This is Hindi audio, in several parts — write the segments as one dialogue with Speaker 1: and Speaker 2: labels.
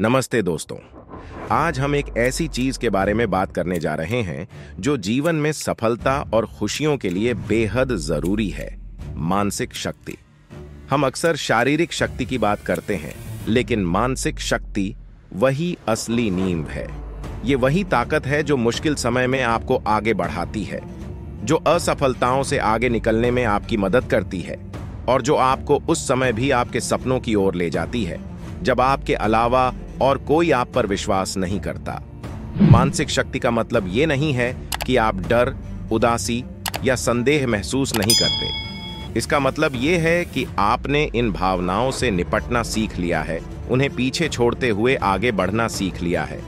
Speaker 1: नमस्ते दोस्तों। आज हम एक ऐसी चीज के बारे में बात करने जा रहे हैं जो जीवन में सफलता और खुशियों के लिए बेहद जरूरी है, मानसिक शक्ति। हम अक्सर शारीरिक शक्ति की बात करते हैं, लेकिन मानसिक शक्ति वही असली नींव है। ये वही ताकत है जो मुश्किल समय में आपको आगे बढ़ाती है, जो असफलताओं से आगे निकलने में आपकी मदद करती है और जो आपको उस समय भी आपके सपनों की ओर ले जाती है जब आपके अलावा और कोई आप पर विश्वास नहीं करता। मानसिक शक्ति का मतलब ये नहीं है कि आप डर, उदासी या संदेह महसूस नहीं करते। इसका मतलब ये है कि आपने इन भावनाओं से निपटना सीख लिया है, उन्हें पीछे छोड़ते हुए आगे बढ़ना सीख लिया है।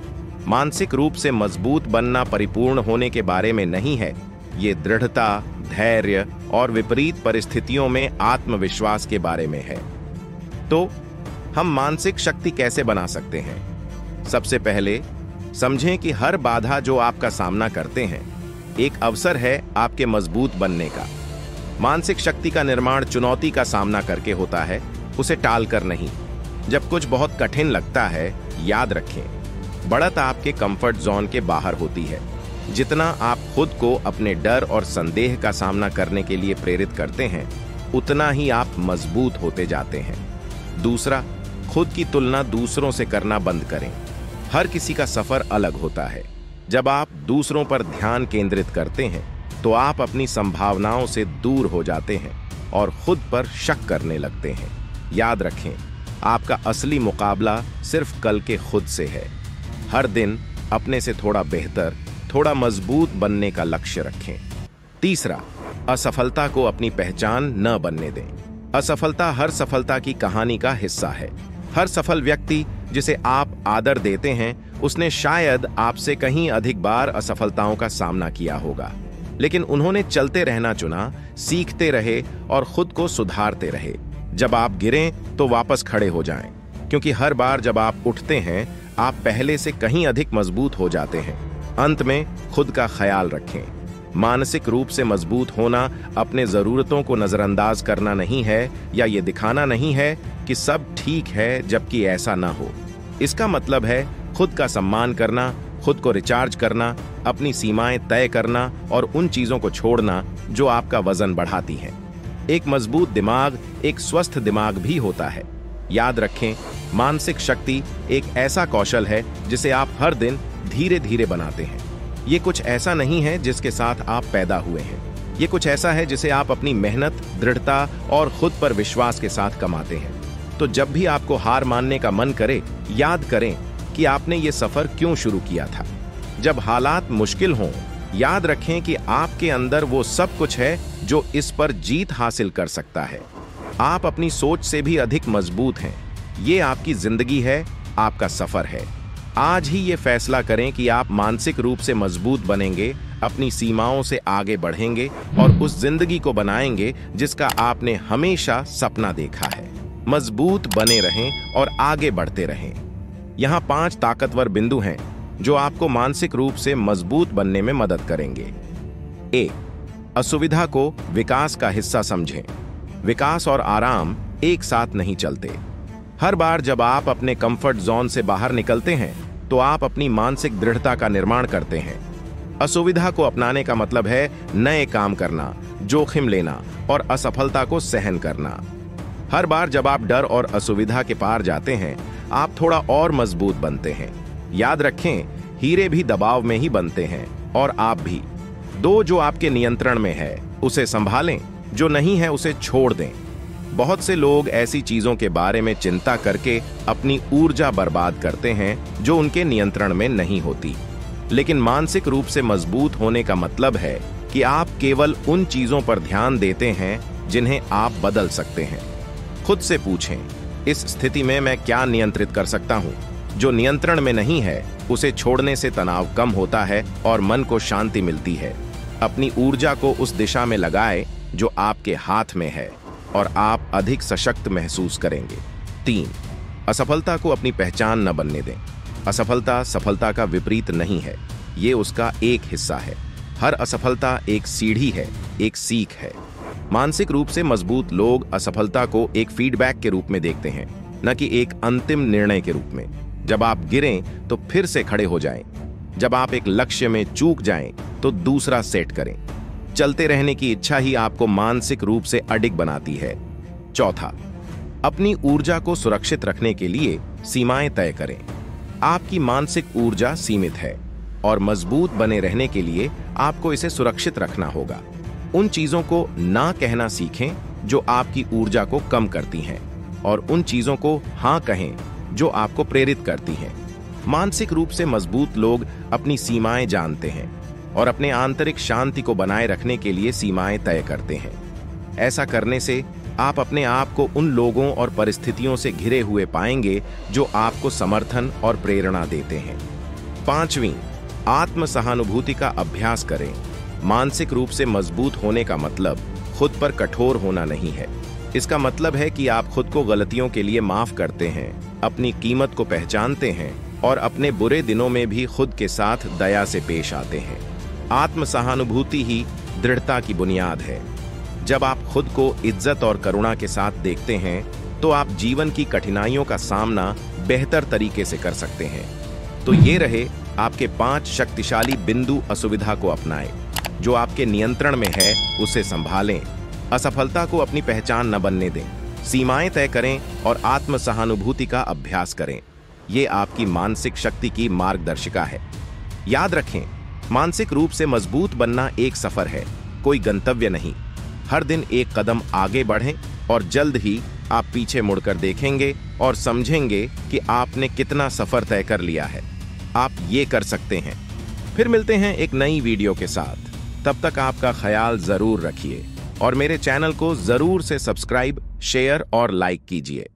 Speaker 1: मानसिक रूप से मजबूत बनना परिपूर्ण होने के बारे में नहीं है, ये दृढ़ता, धैर्य और विपरीत परिस्थितियों में आत्मविश्वास के बारे में है। तो हम मानसिक शक्ति कैसे बना सकते हैं? सबसे पहले समझें कि हर बाधा जो आपका सामना करते हैं एक अवसर है आपके मजबूत बनने का। मानसिक शक्ति का निर्माण चुनौती का सामना करके होता है, उसे टालकर नहीं। जब कुछ बहुत कठिन लगता है, याद रखें, बढ़त आपके कंफर्ट जोन के बाहर होती है। जितना आप खुद को अपने डर और संदेह का सामना करने के लिए प्रेरित करते हैं, उतना ही आप मजबूत होते जाते हैं। दूसरा, खुद की तुलना दूसरों से करना बंद करें। हर किसी का सफर अलग होता है। जब आप दूसरों पर ध्यान केंद्रित करते हैं तो आप अपनी संभावनाओं से दूर हो जाते हैं और खुद पर शक करने लगते हैं। याद रखें, आपका असली मुकाबला सिर्फ कल के खुद से है। हर दिन अपने से थोड़ा बेहतर, थोड़ा मजबूत बनने का लक्ष्य रखें। तीसरा, असफलता को अपनी पहचान न बनने दें। असफलता हर सफलता की कहानी का हिस्सा है। हर सफल व्यक्ति जिसे आप आदर देते हैं, उसने शायद आपसे कहीं अधिक बार असफलताओं का सामना किया होगा, लेकिन उन्होंने चलते रहना चुना, सीखते रहे और खुद को सुधारते रहे। जब आप गिरें तो वापस खड़े हो जाएं, क्योंकि हर बार जब आप उठते हैं आप पहले से कहीं अधिक मजबूत हो जाते हैं। अंत में खुद का ख्याल रखें। मानसिक रूप से मजबूत होना अपने जरूरतों को नजरअंदाज करना नहीं है, या ये दिखाना नहीं है कि सब ठीक है जबकि ऐसा ना हो। इसका मतलब है खुद का सम्मान करना, खुद को रिचार्ज करना, अपनी सीमाएं तय करना और उन चीजों को छोड़ना जो आपका वजन बढ़ाती हैं। एक मजबूत दिमाग एक स्वस्थ दिमाग भी होता है। याद रखें, मानसिक शक्ति एक ऐसा कौशल है जिसे आप हर दिन धीरे धीरे बनाते हैं। ये कुछ ऐसा नहीं है जिसके साथ आप पैदा हुए हैं। ये कुछ ऐसा है जिसे आप अपनी मेहनत, दृढ़ता और खुद पर विश्वास के साथ कमाते हैं। तो जब भी आपको हार मानने का मन करे, याद करें कि आपने ये सफर क्यों शुरू किया था। जब हालात मुश्किल हों, याद रखें कि आपके अंदर वो सब कुछ है जो इस पर जीत हासिल कर सकता है। आप अपनी सोच से भी अधिक मजबूत हैं। ये आपकी जिंदगी है, आपका सफर है। आज ही ये फैसला करें कि आप मानसिक रूप से मजबूत बनेंगे, अपनी सीमाओं से आगे बढ़ेंगे और उस जिंदगी को बनाएंगे जिसका आपने हमेशा सपना देखा है। मजबूत बने रहें और आगे बढ़ते रहें। यहाँ 5 ताकतवर बिंदु हैं जो आपको मानसिक रूप से मजबूत बनने में मदद करेंगे। 1. असुविधा को विकास का हिस्सा समझें। विकास और आराम एक साथ नहीं चलते। हर बार जब आप अपने कंफर्ट जोन से बाहर निकलते हैं तो आप अपनी मानसिक दृढ़ता का निर्माण करते हैं। असुविधा को अपनाने का मतलब है नए काम करना, जोखिम लेना और असफलता को सहन करना। हर बार जब आप डर और असुविधा के पार जाते हैं, आप थोड़ा और मजबूत बनते हैं। याद रखें, हीरे भी दबाव में ही बनते हैं और आप भी। 2. जो आपके नियंत्रण में है उसे संभालें, जो नहीं है उसे छोड़ दें। बहुत से लोग ऐसी चीजों के बारे में चिंता करके अपनी ऊर्जा बर्बाद करते हैं जो उनके नियंत्रण में नहीं होती। लेकिन मानसिक रूप से मजबूत होने का मतलब है कि आप केवल उन चीजों पर ध्यान देते हैं जिन्हें आप बदल सकते हैं। खुद से पूछें, इस स्थिति में मैं क्या नियंत्रित कर सकता हूं? जो नियंत्रण में नहीं है उसे छोड़ने से तनाव कम होता है और मन को शांति मिलती है। अपनी ऊर्जा को उस दिशा में लगाएं जो आपके हाथ में है और आप अधिक सशक्त महसूस करेंगे। 3. असफलता को अपनी पहचान न बनने दें। असफलता सफलता का विपरीत नहीं है, ये उसका एक हिस्सा है। हर असफलता एक सीढ़ी है, एक सीख है। मानसिक रूप से मजबूत लोग असफलता को एक फीडबैक के रूप में देखते हैं, न कि एक अंतिम निर्णय के रूप में। जब आप गिरें तो फिर से खड़े हो जाएं। जब आप एक लक्ष्य में चूक जाएं तो दूसरा सेट करें। चलते रहने की इच्छा ही आपको मानसिक रूप से अडिग बनाती है। चौथा, अपनी ऊर्जा को सुरक्षित रखने के लिए सीमाएं तय करें। आपकी मानसिक ऊर्जा सीमित है और मजबूत बने रहने के लिए आपको इसे सुरक्षित रखना होगा। उन चीजों को ना कहना सीखें जो आपकी ऊर्जा को कम करती हैं और उन चीजों को हां कहें जो आपको प्रेरित करती हैं। मानसिक रूप से मजबूत लोग अपनी सीमाएं जानते हैं और अपने आंतरिक शांति को बनाए रखने के लिए सीमाएं तय करते हैं। ऐसा करने से आप अपने आप को उन लोगों और परिस्थितियों से घिरे हुए पाएंगे जो आपको समर्थन और प्रेरणा देते हैं। पांचवीं, आत्म सहानुभूति का अभ्यास करें। मानसिक रूप से मजबूत होने का मतलब खुद पर कठोर होना नहीं है। इसका मतलब है कि आप खुद को गलतियों के लिए माफ करते हैं, अपनी कीमत को पहचानते हैं और अपने बुरे दिनों में भी खुद के साथ दया से पेश आते हैं। आत्म सहानुभूति ही दृढ़ता की बुनियाद है। जब आप खुद को इज्जत और करुणा के साथ देखते हैं तो आप जीवन की कठिनाइयों का सामना बेहतर तरीके से कर सकते हैं। तो ये रहे आपके 5 शक्तिशाली बिंदु। असुविधा को अपनाएं, जो आपके नियंत्रण में है उसे संभालें, असफलता को अपनी पहचान न बनने दें, सीमाएं तय करें और आत्म सहानुभूति का अभ्यास करें। ये आपकी मानसिक शक्ति की मार्गदर्शिका है। याद रखें, मानसिक रूप से मजबूत बनना एक सफर है, कोई गंतव्य नहीं। हर दिन एक कदम आगे बढ़ें और जल्द ही आप पीछे मुड़कर देखेंगे और समझेंगे कि आपने कितना सफर तय कर लिया है। आप ये कर सकते हैं। फिर मिलते हैं एक नई वीडियो के साथ। तब तक आपका ख्याल जरूर रखिए और मेरे चैनल को जरूर से सब्सक्राइब, शेयर और लाइक कीजिए।